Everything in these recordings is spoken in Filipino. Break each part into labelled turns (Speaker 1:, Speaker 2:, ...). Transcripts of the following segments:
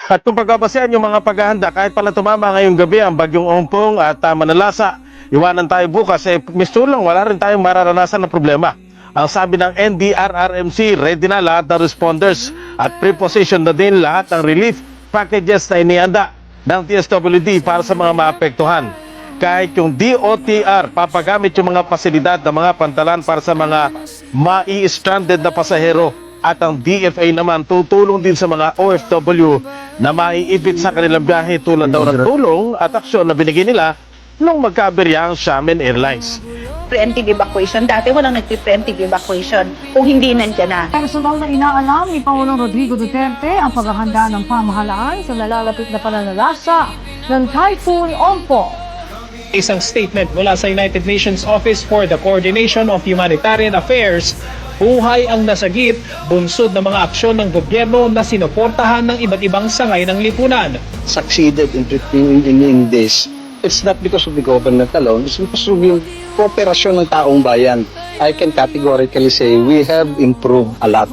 Speaker 1: At kung pagbabasehan yung mga paghahanda, kahit pala tumama ngayong gabi ang bagyong Ompong at Manalasa, iwanan tayo bukas, mistulong, wala rin tayong mararanasan ng problema. Ang sabi ng NDRRMC, ready na lahat ng responders at preposition na din lahat ng relief packages na inihanda ng TSWD para sa mga maapektuhan. Kahit yung DOTR, papagamit yung mga pasilidad ng mga pantalan para sa mga mai-stranded na pasahero. At ang DFA naman tutulong din sa mga OFW na maiipit sa kanilang biyahe tulad daw ng tulong at aksyon na binigay nila nung magkaberya ang Xiamen Airlines.
Speaker 2: Preemptive evacuation. Dati walang nagpe-preemptive evacuation kung hindi nandiyan na.
Speaker 3: Personal na inaalam ni Pangulong Rodrigo Duterte ang paghahanda ng pamahalaan sa nalalapit na pananalasa ng Typhoon Ompong.
Speaker 4: Isang statement mula sa United Nations Office for the Coordination of Humanitarian Affairs, buhay ang nasagip, bunsod ng mga aksyon ng gobyerno na sinuportahan ng iba't ibang sangay ng lipunan.
Speaker 5: Succeeded in this. It's not because of the government alone, it's because of yung kooperasyon ng taong bayan. I can categorically say we have improved a lot.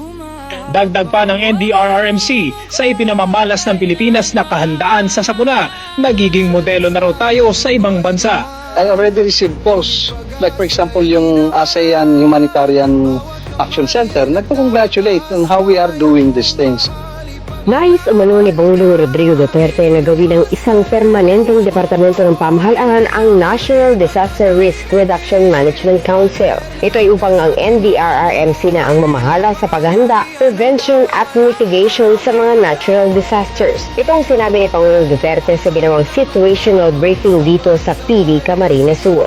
Speaker 4: Dagdag pa ng NDRRMC, sa ipinamamalas ng Pilipinas na kahandaan sa sakuna, nagiging modelo na raw tayo sa ibang bansa.
Speaker 5: I already received calls, like for example yung ASEAN Humanitarian Action Center, nagpa-congratulate on how we are doing these things.
Speaker 6: Nais umano ni Pangulong Rodrigo Duterte na gawin ng isang permanenteng departamento ng pamahalaan ang National Disaster Risk Reduction Management Council. Ito ay upang ang NDRRMC na ang mamahala sa paghahanda, prevention at mitigation sa mga natural disasters. Itong sinabi ni Pangulong Duterte sa ginawang situational briefing dito sa PB Camarines Sur.